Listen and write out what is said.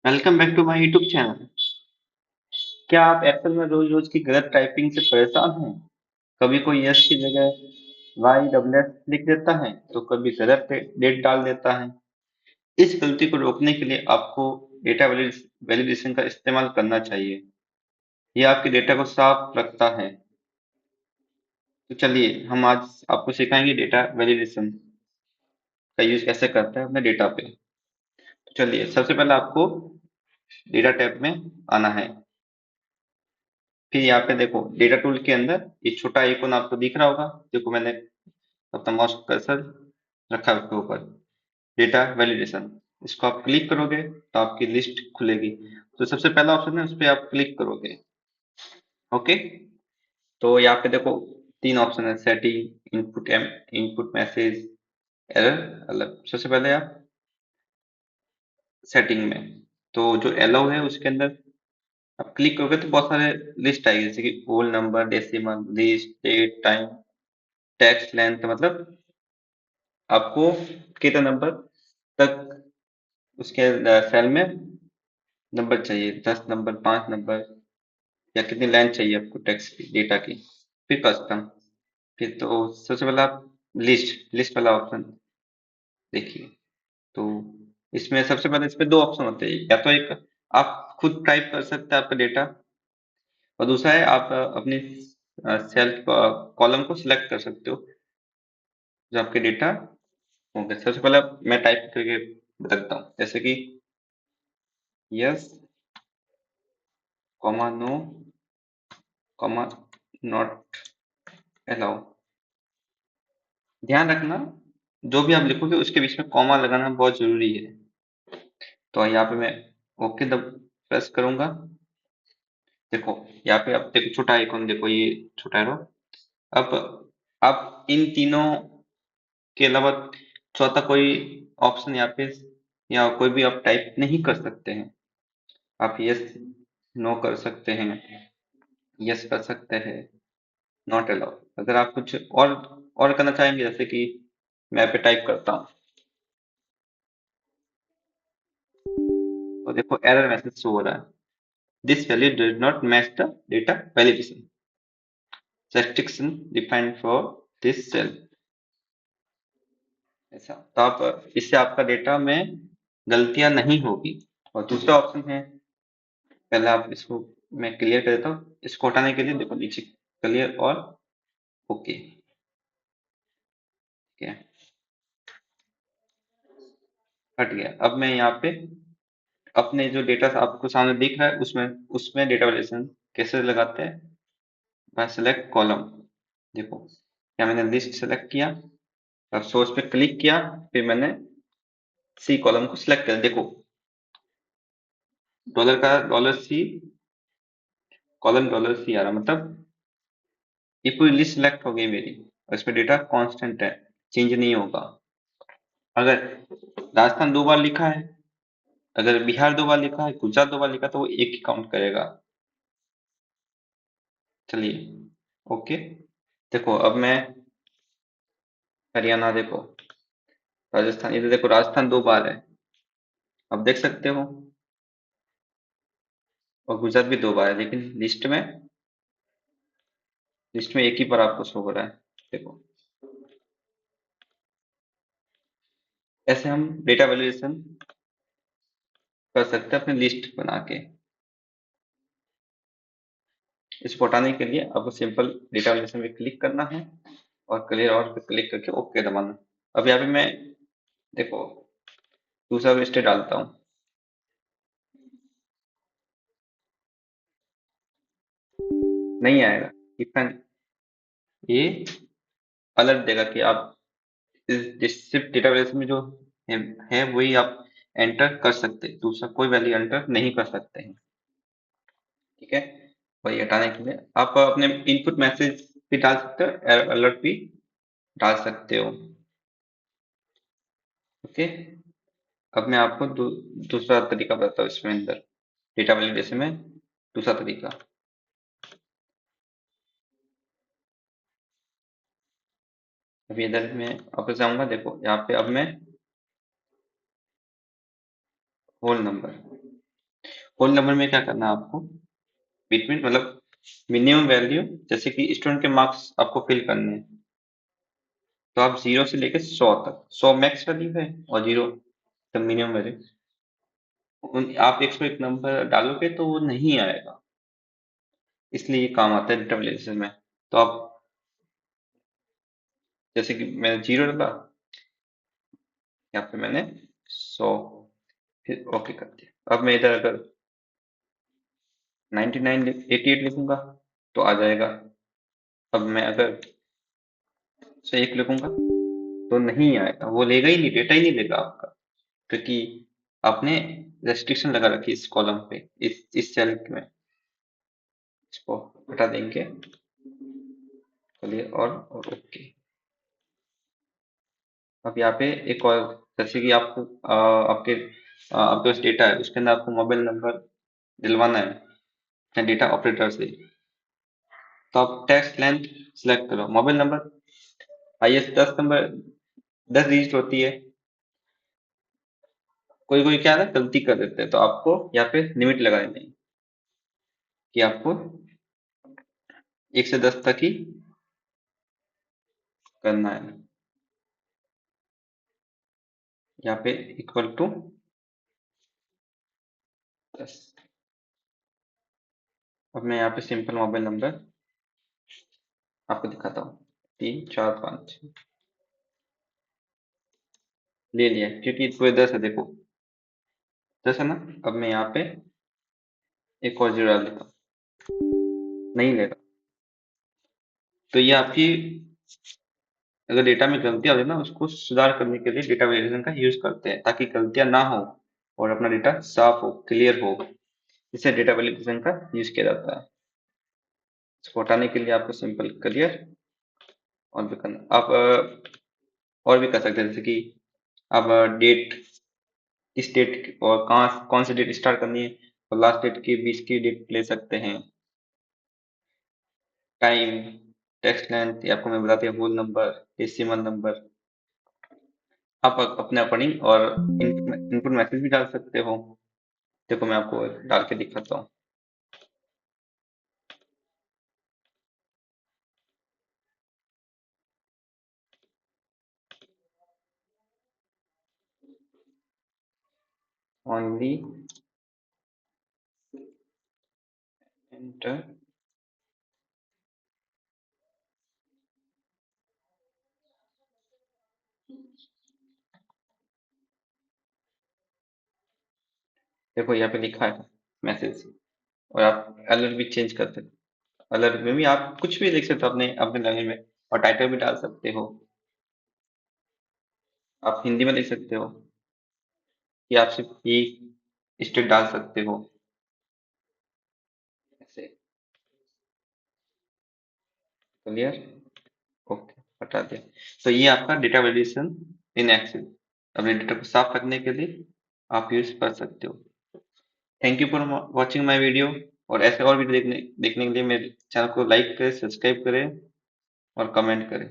Welcome back to my YouTube channel. क्या आप Excel में रोज रोज की गलत टाइपिंग से परेशान हैं? कभी कोई यस की जगह वाई डबल एस लिख देता है तो कभी गलत डेट डाल देता है। इस गलती को रोकने के लिए आपको डेटा वैलिडेशन का इस्तेमाल करना चाहिए। यह आपके डेटा को साफ रखता है। तो चलिए हम आज आपको सिखाएंगे डेटा वैलिडेशन का यूज कैसे करता है अपने डेटा पे। तो चलिए सबसे पहले आपको डेटा टैब में आना है। फिर यहाँ पे देखो डेटा टूल के अंदर ये छोटा आइकॉन आपको दिख रहा होगा। देखो मैंने अपना माउस कर्सर रखा है उसके ऊपर, डेटा वैलिडेशन। इसको आप क्लिक करोगे तो आपकी लिस्ट खुलेगी। तो सबसे पहला ऑप्शन है उस पर आप क्लिक करोगे। ओके, तो यहाँ पे देखो तीन ऑप्शन है, सेटिंग, इनपुट मैसेज, एरर अलग। सबसे पहले आप सेटिंग में, तो जो एलो है उसके अंदर आप क्लिक करोगे तो बहुत सारे लिस्ट आएगी, जैसे कि whole number, decimal, list, date, time, text length, मतलब आपको कितने नंबर तक उसके सेल में नंबर चाहिए, 10 नंबर, 5 नंबर, या कितनी लाइन चाहिए आपको टेक्स्ट की, डेटा की। फिर कस्टम। फिर तो सबसे पहले आप लिस्ट लिस्ट वाला ऑप्शन देखिए। तो इसमें सबसे पहले इसमें दो ऑप्शन होते हैं, या तो एक आप खुद टाइप कर सकते हैं आपका डेटा, और दूसरा है आप अपनी सेल कॉलम को सिलेक्ट कर सकते हो जो आपके डेटा होंगे। सबसे पहले मैं टाइप करके बताता हूँ, जैसे कि yes, comma, no, comma, not allow. ध्यान रखना जो भी आप लिखोगे उसके बीच में कॉमा लगाना बहुत जरूरी है। तो यहाँ पे मैं ओके दब प्रेस करूंगा। देखो यहाँ पे आप देखो छोटा आइकॉन, देखो ये छोटा एरो। अब आप इन तीनों के अलावा चौथा कोई ऑप्शन यहाँ पे या कोई भी आप टाइप नहीं कर सकते हैं। आप यस, नो कर सकते हैं, यस कर सकते हैं, नॉट अलाउ। अगर आप कुछ और करना चाहेंगे, जैसे कि मैं यहाँ पे टाइप करता हूँ तो देखो एरर मैसेज शो हो रहा है, this value does not match the data validation restriction defined for this cell। ऐसा तो आप इससे आपका डेटा में गलतियां नहीं होगी। और दूसरा ऑप्शन है, पहले आप इसको मैं क्लियर कर देता हूँ। इसको हटाने के लिए देखो नीचे क्लियर और ओके, ठीक है, हट गया। अब मैं यहाँ पे अपने जो डेटा आपको सामने दिख रहा है उसमें उसमें डेटा वैलिडेशन कैसे लगाते हैं, बाय सेलेक्ट कॉलम। देखो क्या मैंने लिस्ट सेलेक्ट किया, अब सोर्स पे क्लिक किया, फिर मैंने सी कॉलम को सिलेक्ट कर, देखो डॉलर का dollar C column dollar C आ रहा, मतलब ये पूरी लिस्ट सिलेक्ट हो गई मेरी, और इसमें डेटा कांस्टेंट है, चेंज नहीं होगा। अगर राजस्थान दो बार लिखा है, अगर बिहार दो बार लिखा है, गुजरात दो बार लिखा है, तो वो एक ही काउंट करेगा। चलिए ओके, देखो अब मैं हरियाणा, देखो राजस्थान, इधर देखो राजस्थान दो बार है, अब देख सकते हो, और गुजरात भी दो बार है, लेकिन लिस्ट में एक ही बार आपको शो हो रहा है। देखो ऐसे हम डेटा वैल्यूएशन कर सकते हैं अपनी लिस्ट बना के। इसको हटाने के लिए आपको सिंपल डेटा वैल्यूएशन पे क्लिक करना है और क्लियर और पे क्लिक करके ओके दबाना। अब यहाँ पे मैं देखो दूसरा लिस्ट डालता हूँ, नहीं आएगा, इतना ये अलर्ट देगा कि आप इस सिर्फ डेटा वैल्यूएशन में जो है वही आप एंटर कर सकते हैं, दूसरा कोई वैल्यू एंटर नहीं कर सकते हैं। ठीक है, वही हटाने के लिए आप अपने इनपुट मैसेज भी डाल सकते हो, एरर अलर्ट भी डाल सकते हो। ओके, अब मैं आपको दूसरा तरीका बताता हूँ इसमें अंदर डेटा वैलिडेशन में, दूसरा तरीका। अभी इधर मैं वापस जाऊंगा, देखो यहाँ पे अब मैं होल नंबर, होल नंबर में क्या करना है आपको, बिटवीन मतलब मिनिमम वैल्यू, जैसे कि स्टूडेंट के मार्क्स आपको फिल करने हैं, तो आप 0 से लेकर 100 तक, 100 मैक्स वैल्यू है और 0 द मिनिमम वैल्यू। आप 101 नंबर डालोगे तो वो नहीं आएगा, इसलिए ये काम आता है डेटा वैलिडेशन में। तो आप जैसे कि मैंने 0 डाला, यहाँ पे मैंने 100, फिर ओके कर दिया। अब मैं इधर अगर 99 88 लिखूंगा तो आ जाएगा। अब मैं अगर 101 लिखूंगा तो नहीं आएगा, वो लेगा ही नहीं, डेटा ही नहीं लेगा आपका, क्योंकि आपने रेस्ट्रिक्शन लगा रखी है इस कॉलम पे, इस सेल में। इसको हटा देंगे, चलिए, और ओके। अब यहाँ पे एक और, जैसे कि आपको आपके पास डेटा है, उसके अंदर आपको मोबाइल नंबर दिलवाना है डेटा ऑपरेटर से, तो आप टेक्स्ट लेंथ सिलेक्ट करो। Mobile number highest 10 number, 10 digit होती है। कोई कोई क्या है ना, गलती कर देते हैं, तो आपको यहाँ पे लिमिट लगा देनी है कि आपको 1 से 10 तक ही करना है। यहाँ पे इक्वल टू 10। अब मैं यहाँ पे सिंपल मोबाइल नंबर आपको दिखाता हूँ, 3 4 5 ले लिया, क्योंकि पूरे 10 है, देखो 10 है ना। अब मैं यहाँ पे एक और 0 डाल देता हूँ, नहीं लेगा। तो ये आपकी, अगर डेटा में गलतियां होती है ना, उसको सुधार करने के लिए डेटा वेरिएशन का यूज करते हैं, ताकि गलतियां ना हो और अपना डेटा साफ हो, क्लियर हो। इसे डेटा वेरिएशन का यूज किया जाता है। इसको हटाने के लिए आपको सिंपल क्लियर और भी करना। आप और भी कर सकते हैं, जैसे कि आप डेट, किस डेट और कहाँ कौन सी डेट स्टार्ट करनी है और लास्ट डेट के बीच की डेट ले सकते हैं। टाइम, टेक्स्ट लेंथ, ये आपको मैं बताती हूँ, होल नंबर, डेसिमल नंबर, आप अपने अकॉर्डिंग, और इनपुट मैसेज भी डाल सकते हो। देखो मैं आपको डाल के दिखाता हूँ। ओनली एंटर, देखो यहाँ पे लिखा है मैसेज, और आप अलर्ट भी चेंज कर सकते हो। अलर्ट में भी आप कुछ भी लिख सकते हो अपने अपने लैंग्वेज में, और टाइटल भी डाल सकते हो। आप हिंदी में लिख सकते हो, कि आप सिर्फ एक स्टेट डाल सकते हो, ऐसे। क्लियर, ओके, हटा दिया। तो ये आपका डेटा वैलिडेशन इन एक्सेल, अपने डेटा को साफ रखने के लिए आप यूज कर सकते हो। Thank you for watching my video. और ऐसे और वीडियो देखने देखने के लिए मेरे चैनल को लाइक करें, सब्सक्राइब करें और कमेंट करें।